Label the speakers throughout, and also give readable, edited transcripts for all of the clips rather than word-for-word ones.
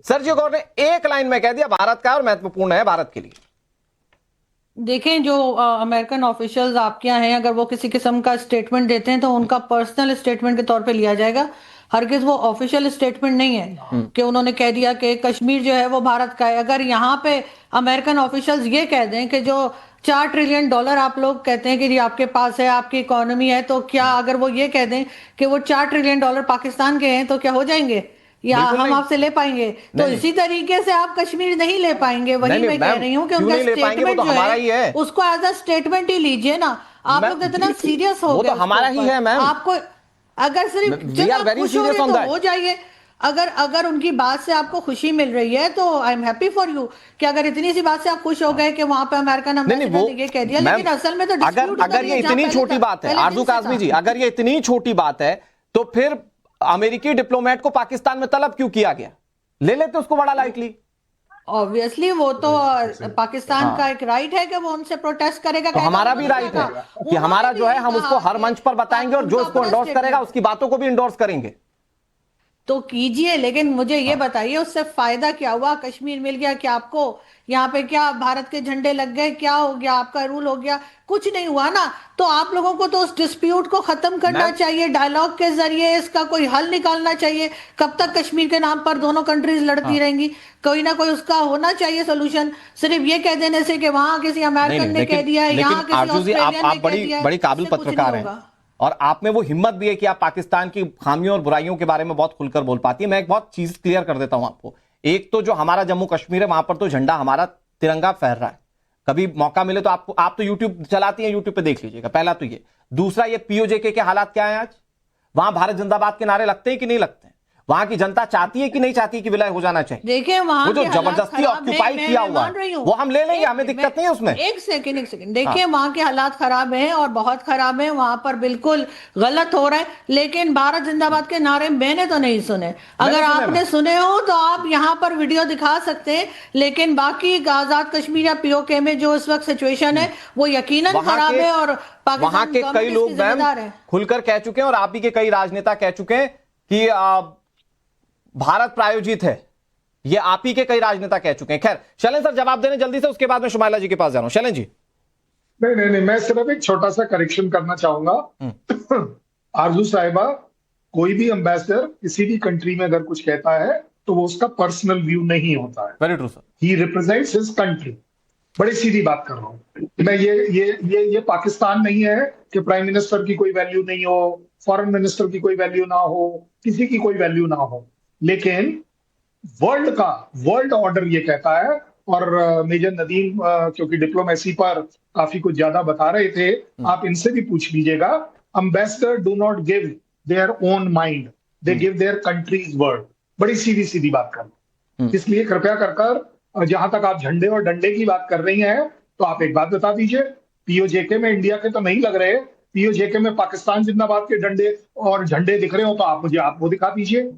Speaker 1: सरजी गौर ने एक लाइन में कह दिया भारत का है और महत्वपूर्ण है भारत के लिए।
Speaker 2: देखें, जो अमेरिकन ऑफिशियल्स आपके यहाँ हैं, अगर वो किसी किस्म का स्टेटमेंट देते हैं तो उनका पर्सनल स्टेटमेंट के तौर पे लिया जाएगा। हरगिज वो ऑफिशियल स्टेटमेंट नहीं है कि उन्होंने कह दिया कि कश्मीर जो है वो भारत का है। अगर यहाँ पे अमेरिकन ऑफिशियल्स ये कह दें कि जो $4 ट्रिलियन आप लोग कहते हैं कि जी आपके पास है, आपकी इकोनॉमी है, तो क्या अगर वो ये कह दें कि वो $4 ट्रिलियन पाकिस्तान के हैं, तो क्या हो जाएंगे या
Speaker 1: बिल्कुल
Speaker 2: हम
Speaker 1: नहीं।
Speaker 2: आपसे ले पाएंगे? तो
Speaker 1: नहीं,
Speaker 2: इसी तरीके से आप कश्मीर नहीं ले पाएंगे। वही
Speaker 1: नहीं,
Speaker 2: मैं कह
Speaker 1: मैम,
Speaker 2: रही हूँ कि
Speaker 1: क्यों
Speaker 2: उनका
Speaker 1: नहीं ले पाएंगे? वो
Speaker 2: स्टेटमेंट
Speaker 1: तो
Speaker 2: जो
Speaker 1: हमारा ही
Speaker 2: है
Speaker 1: है।
Speaker 2: उसको एज अ स्टेटमेंट ही लीजिए ना। आप लोग तो इतना सीरियस हो
Speaker 1: वो
Speaker 2: गए
Speaker 1: तो हमारा ही है मैम।
Speaker 2: आपको अगर सिर्फ
Speaker 1: वी
Speaker 2: जब
Speaker 1: आर
Speaker 2: आप
Speaker 1: वेरी
Speaker 2: खुश हो
Speaker 1: सीरियस
Speaker 2: रहे
Speaker 1: ऑन
Speaker 2: तो
Speaker 1: दैट।
Speaker 2: हो जाइए। अगर उनकी बात से आपको खुशी मिल रही है तो I am happy for you कि अगर इतनी सी बात से आप खुश हो गए कि वहां पे अमेरिकन
Speaker 1: नहीं नहीं,
Speaker 2: एम्बेसडर
Speaker 1: वो
Speaker 2: ने ये कह दिया,
Speaker 1: मैम,
Speaker 2: लेकिन असल में तो डिस्प्यूट
Speaker 1: अगर ये इतनी छोटी बात है आरजू काज़मी जी, अगर ये इतनी छोटी बात है तो फिर अमेरिकी डिप्लोमेट को पाकिस्तान में तलब क्यों किया गया? ले लेते उसको बड़ा लाइटली।
Speaker 2: ऑब्वियसली वो तो पाकिस्तान का एक राइट है कि वो उनसे प्रोटेस्ट करेगा।
Speaker 1: तो हमारा भी राइट है कि हमारा जो है हम उसको हर मंच पर बताएंगे और जो उसको इंडोर्स करेगा उसकी बातों को भी इंडोर्स करेंगे।
Speaker 2: तो कीजिए, लेकिन मुझे ये बताइए उससे फायदा क्या हुआ? कश्मीर मिल गया क्या आपको? यहाँ पे क्या भारत के झंडे लग गए? क्या हो गया? आपका रूल हो गया? कुछ नहीं हुआ ना। तो आप लोगों को तो उस डिस्प्यूट को खत्म करना चाहिए, डायलॉग के जरिए इसका कोई हल निकालना चाहिए। कब तक कश्मीर के नाम पर दोनों कंट्रीज लड़ती रहेंगी? कोई ना कोई उसका होना चाहिए सोल्यूशन। सिर्फ ये कह देने से कि वहां किसी अमेरिकन ने कह दिया है, यहाँ किसी ऑस्ट्रेलियन ने कह दिया है,
Speaker 1: बड़ी काबिल
Speaker 2: इससे कुछ नहीं
Speaker 1: पत्रकार हैं
Speaker 2: होगा।
Speaker 1: और आप में वो हिम्मत भी है कि आप पाकिस्तान की खामियों और बुराइयों के बारे में बहुत खुलकर बोल पाती है। मैं एक बहुत चीज क्लियर कर देता हूं आपको। एक तो जो हमारा जम्मू कश्मीर है वहां पर तो झंडा हमारा तिरंगा फहर रहा है। कभी मौका मिले तो आप तो यूट्यूब चलाती हैं, यूट्यूब पे देख लीजिएगा। पहला तो ये। दूसरा, ये पीओजेके के हालात क्या है आज? वहां भारत जिंदाबाद के नारे लगते हैं कि नहीं लगते हैं? वहां की जनता चाहती है कि नहीं चाहती कि विलय हो जाना चाहिए?
Speaker 2: देखिए वहां
Speaker 1: वो जो
Speaker 2: के हालात
Speaker 1: जबरदस्ती
Speaker 2: खराब
Speaker 1: ऑक्यूपाई
Speaker 2: हैं,
Speaker 1: किया
Speaker 2: मैं
Speaker 1: हुआ
Speaker 2: मान रही
Speaker 1: है
Speaker 2: हूँ।
Speaker 1: वो हम ले लेंगे, हमें दिक्कत नहीं है उसमें।
Speaker 2: एक सेकंड देखिए, वहां के हालात खराब हैं और बहुत खराब हैं। वहां पर बिल्कुल गलत हो रहा है, लेकिन भारत जिंदाबाद के नारे मैंने तो नहीं सुने। अगर आपने सुने हो तो आप यहाँ पर वीडियो दिखा सकते हैं, लेकिन बाकी आजाद कश्मीर या पीओके में जो इस वक्त सिचुएशन है वो यकीनन खराब है और
Speaker 1: वहां के कई लोग
Speaker 2: जिम्मेदार है।
Speaker 1: खुलकर कह चुके हैं और आप ही के कई राजनेता कह चुके हैं कि भारत प्रायोजित है। ये आप ही के कई राजनेता कह चुके हैं। खैर शैलेंद्र सर जवाब देने जल्दी से, उसके बाद में शुमाइला जी के पास जा रहा हूं। शैलेंद्र जी।
Speaker 3: नहीं, मैं सिर्फ एक छोटा सा करेक्शन करना चाहूंगा। आरजू साहिबा, कोई भी एम्बेसडर किसी भी कंट्री में अगर कुछ कहता है तो वो उसका पर्सनल व्यू नहीं होता है।
Speaker 1: Very true sir.
Speaker 3: ही रिप्रेजेंट्स हिज कंट्री। बड़ी सीधी बात कर रहा हूँ मैं। ये पाकिस्तान नहीं है कि प्राइम मिनिस्टर की कोई वैल्यू नहीं हो, फॉरेन मिनिस्टर की कोई वैल्यू ना हो, किसी की कोई वैल्यू ना हो। लेकिन वर्ल्ड ऑर्डर ये कहता है। और मेजर नदीम क्योंकि डिप्लोमेसी पर काफी कुछ ज्यादा बता रहे थे, आप इनसे भी पूछ लीजिएगा। Ambassador do not give their own mind, they give their countries word. बड़ी सीधी सीधी बात कर। इसलिए कृपया कर जहां तक आप झंडे और डंडे की बात कर रही हैं, तो आप एक बात बता दीजिए, पीओजेके में इंडिया के तो नहीं लग रहे, पीओजेके में पाकिस्तान जिंदाबाद के डंडे और झंडे दिख रहे हो तो आप वो दिखा दीजिए।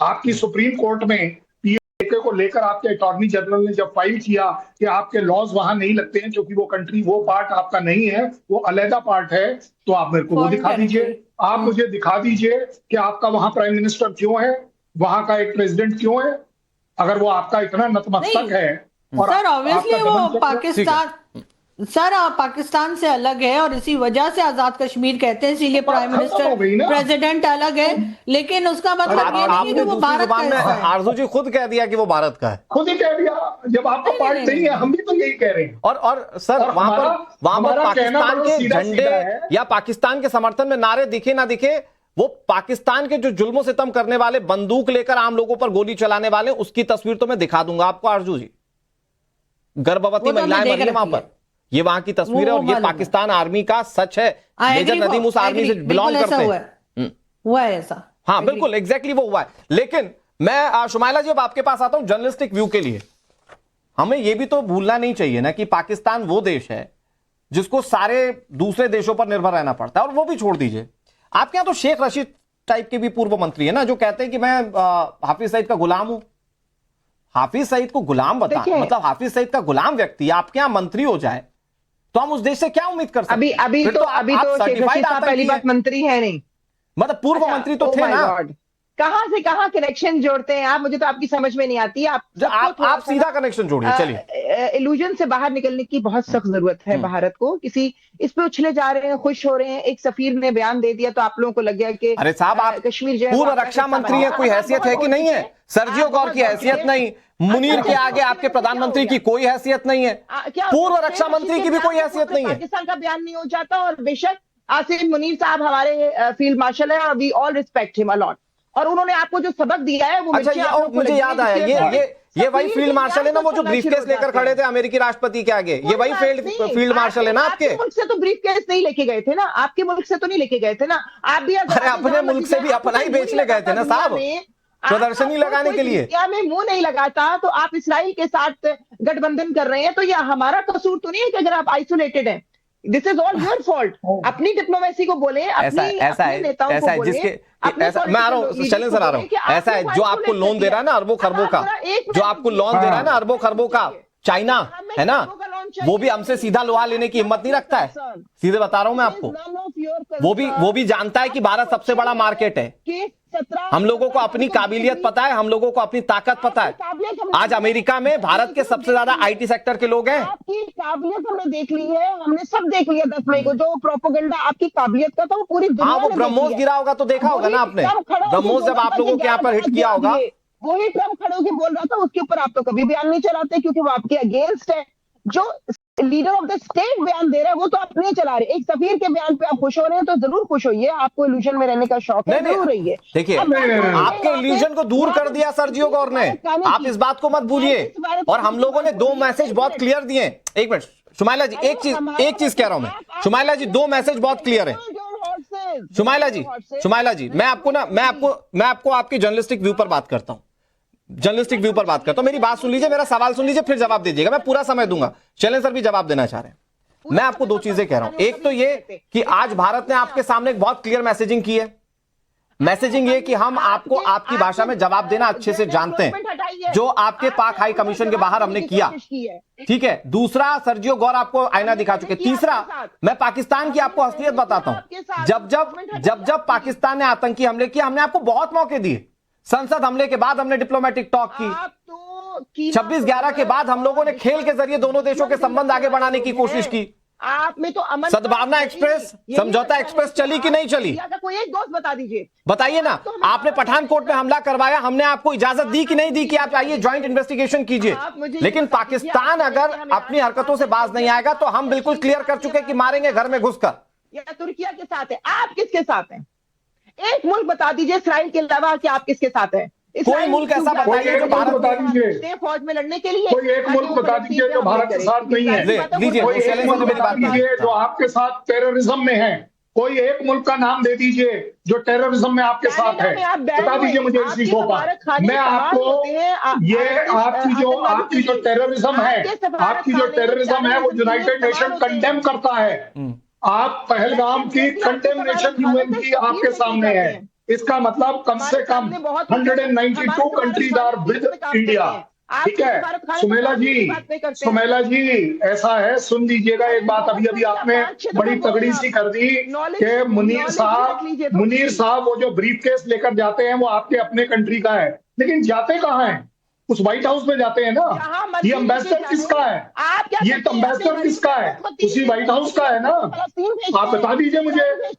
Speaker 3: आपकी सुप्रीम कोर्ट में पीओजेके को लेकर आपके अटॉर्नी जनरल ने जब फाइल किया कि आपके लॉज वहां नहीं लगते हैं क्योंकि वो कंट्री, वो पार्ट आपका नहीं है, वो अलहदा पार्ट है, तो आप मेरे को वो दिखा दीजिए। आप मुझे दिखा दीजिए कि आपका वहां प्राइम मिनिस्टर क्यों है, वहां का एक प्रेसिडेंट क्यों है। अगर वो आपका इतना नतमस्तक है और
Speaker 2: सर ऑब्वियसली वो पाकिस्तान से अलग है और इसी वजह से आजाद कश्मीर कहते हैं, इसीलिए प्राइम मिनिस्टर प्रेसिडेंट अलग है, लेकिन उसका मतलब ये नहीं है कि वो भारत का हिस्सा है।
Speaker 1: आरजू जी खुद कह दिया कि वो भारत का है।
Speaker 3: खुद ही कह दिया, जब आपका पार्ट नहीं है। हम भी तो यही कह रहे हैं।
Speaker 1: और सर वहां पर पाकिस्तान के झंडे या पाकिस्तान के समर्थन में नारे दिखे ना दिखे, वो पाकिस्तान के जो जुल्मों सितम करने वाले, बंदूक लेकर आम लोगों पर गोली चलाने वाले, उसकी तस्वीर तो मैं दिखा दूंगा आपको आरजू जी। गर्भवती महिलाएं मरी है वहां पर, ये वहां की तस्वीर है और ये पाकिस्तान आर्मी का सच है। मेजर नदीम उस आर्मी से बिलोंग करते हैं।
Speaker 2: हुआ है ऐसा।
Speaker 1: हाँ बिल्कुल एग्जैक्टली वो हुआ है। लेकिन मैं शुमाइला जी अब आपके पास आता हूं जर्नलिस्टिक व्यू के लिए। हमें यह भी तो भूलना नहीं चाहिए ना कि पाकिस्तान वो देश है जिसको सारे दूसरे देशों पर निर्भर रहना पड़ता है। और वो भी छोड़ दीजिए, आपके यहां तो शेख रशीद टाइप के भी पूर्व मंत्री है ना, जो कहते हैं कि मैं हाफिज सईद का गुलाम हूं। हाफिज सईद को गुलाम बता, मतलब हाफिज सईद का गुलाम व्यक्ति आपके यहां मंत्री हो जाए तो हम उस देश से क्या उम्मीद कर सकते हैं?
Speaker 4: अभी तो शेख रशीद साहब पहली बात मंत्री है नहीं,
Speaker 1: मतलब पूर्व मंत्री तो थे ना।
Speaker 4: कहां से कहां कनेक्शन जोड़ते हैं आप, मुझे तो आपकी समझ में नहीं आती।
Speaker 1: आप सीधा कनेक्शन जोड़िए। चलिए,
Speaker 4: इल्यूजन से बाहर निकलने की बहुत सख्त जरूरत है भारत को। किसी इस पे उछले जा रहे हैं, खुश हो रहे हैं। एक सफीर ने बयान दे दिया तो आप लोगों को लग गया कि
Speaker 1: अरे साहब, आप
Speaker 4: कश्मीर जो है
Speaker 1: पूर्व रक्षा मंत्री है, कोई हैसियत है कि नहीं है? सर्जियो गौर की हैसियत नहीं, मुनीर के आगे आपके प्रधानमंत्री की कोई हैसियत नहीं है, पूर्व रक्षा मंत्री की भी कोई हैसियत नहीं है।
Speaker 4: पाकिस्तान का बयान नहीं हो जाता। और बेशक आसिम मुनीर साहब हमारे फील्ड मार्शल है और we all respect him a lot, और उन्होंने आपको जो सबक दिया है वो
Speaker 1: अच्छा, मुझे याद आया, ये वही फील्ड मार्शल है ना, वो जो ब्रीफकेस लेकर खड़े थे अमेरिकी राष्ट्रपति के आगे, ये वही फील्ड मार्शल है ना आपके
Speaker 4: मुल्क से तो ब्रीफकेस नहीं लेके गए थे ना, आपके मुल्क से तो नहीं लेके गए थे ना आप भी।
Speaker 1: अरे अपने मुल्क से भी अपना ही बेचने गए थे ना साहब, प्रदर्शनी लगाने के लिए।
Speaker 4: दुनिया में मुंह नहीं लगाता तो आप इसराइल के साथ गठबंधन कर रहे हैं, तो यह हमारा कसूर तो नहीं है कि अगर आप आइसोलेटेड हैं। This is all your fault. अपनी डिप्लोमेसी को बोले,
Speaker 1: ऐसा है जिसके ऐसा, मैं आ रहा हूँ शैलेंद्र सर, आ रहा हूँ। ऐसा है जो आपको लोन दे रहा है ना अरबों खरबों का, जो आपको लोन दे रहा है ना अरबों खरबों का, चाइना है ना, वो भी हमसे सीधा लोहा लेने की हिम्मत नहीं रखता है। सीधे बता रहा हूं मैं आपको, वो भी जानता है कि भारत सबसे बड़ा मार्केट है। हम लोगों को अपनी काबिलियत पता है, हम लोगों को अपनी ताकत पता है। आज अमेरिका में भारत के सबसे ज्यादा आईटी सेक्टर के लोग हैं।
Speaker 4: आपकी काबिलियत हमने देख ली है, हमने सब देख लिया 10 मई को। जो प्रोपेगेंडा आपकी काबिलियत का था वो पूरी दुनिया
Speaker 1: वो ब्रह्मोस गिरा होगा तो देखा होगा ना आपने, ब्रह्मोस जब आप लोगों के यहाँ पर हिट किया होगा,
Speaker 4: वही ट्रम्प खड़े होकर बोल रहा था, उसके ऊपर आप तो कभी बयान नहीं चलाते क्योंकि वो आपके अगेंस्ट है। जो लीडर ऑफ द स्टेट बयान दे रहा है वो तो आप नहीं चला रहे। एक सफीर के बयान पे आप खुश हो रहे हैं तो जरूर खुश होइए, आपको इल्यूजन में रहने का शौक है, जरूर रहिए।
Speaker 1: देखिए, आपके इल्यूजन को दूर कर दिया सर्जियो गौर ने, आप इस बात को मत भूलिए। और हम लोगों ने 2 मैसेज बहुत क्लियर दिए। एक मिनट शुमाइला जी, एक चीज कह रहा हूं मैं, शुमाइला जी 2 मैसेज बहुत क्लियर है। शुमाइला जी मैं आपको आपकी जर्नलिस्टिक व्यू पर बात करता हूं, मेरी बात सुन लीजिए, मेरा सवाल सुन लीजिए, फिर जवाब दीजिएगा। मैं पूरा समय दूंगा, शैलेंद्र सर भी जवाब देना चाह रहे हैं। मैं आपको 2 चीजें कह रहा हूं। एक तो ये कि आज भारत ने आपके सामने एक बहुत क्लियर मैसेजिंग की है। मैसेजिंग ये कि हम आपको आपकी भाषा में जवाब देना अच्छे से जानते हैं, जो आपके पाक हाई कमीशन के बाहर हमने किया, ठीक है। दूसरा, सर्जियो गौर आपको आईना दिखा चुके। तीसरा, मैं पाकिस्तान की आपको असलियत बताता हूं। जब पाकिस्तान ने आतंकी हमले किए, हमने आपको बहुत मौके दिए। संसद हमले के बाद हमने डिप्लोमेटिक टॉक की, 26/11 के बाद हम लोगों ने खेल के जरिए दोनों देशों के संबंध आगे बढ़ाने की कोशिश की।
Speaker 4: आप में तो अमन,
Speaker 1: सद्भावना एक्सप्रेस, समझौता एक्सप्रेस चली कि नहीं चली?
Speaker 4: कोई एक दोस्त बता दीजिए,
Speaker 1: बताइए ना। आपने पठानकोट में हमला करवाया, हमने आपको इजाजत दी कि नहीं दी कि आप आइए ज्वाइंट इन्वेस्टिगेशन कीजिए? लेकिन पाकिस्तान अगर अपनी हरकतों से बाज नहीं आएगा तो हम बिल्कुल क्लियर कर चुके कि मारेंगे घर में घुसकर।
Speaker 4: या तुर्किया के साथ है, आप किसके साथ हैं? एक मुल्क बता दीजिए इसराइल के अलावा कि आप किसके साथ हैं।
Speaker 1: कोई मुल्क ऐसा बताइए जो भारत
Speaker 3: बता दीजिए,
Speaker 4: फौज में लड़ने के लिए
Speaker 3: कोई एक मुल्क बता दीजिए जो भारत के साथ नहीं है।
Speaker 1: लीजिए,
Speaker 3: कोई एक मुल्क बता दीजिए जो आपके साथ टेररिज्म में है। कोई एक मुल्क का नाम दे दीजिए जो टेररिज्म में आपके साथ है, बता दीजिए मुझे इसी शो पर। मैं आपको ये आपकी जो टेररिज्म है वो यूनाइटेड नेशन कंडेम करता है। आप पहलगाम की कंडेमनेशन यूएन की आपके सामने है। इसका मतलब कम से कम 192 कंट्रीज आर विद इंडिया, ठीक है। सुमेला जी ऐसा है, सुन लीजिएगा एक बात। अभी आपने बड़ी तगड़ी सी कर दी कि मुनीर साहब वो जो ब्रीफकेस लेकर जाते हैं वो आपके अपने कंट्री का है, लेकिन जाते कहाँ हैं? उस व्हाइट हाउस में जाते हैं ना। ये एम्बेसडर किसका है? ये एम्बेसडर किसका है? उसी व्हाइट हाउस का है ना। आप बता दीजिए मुझे।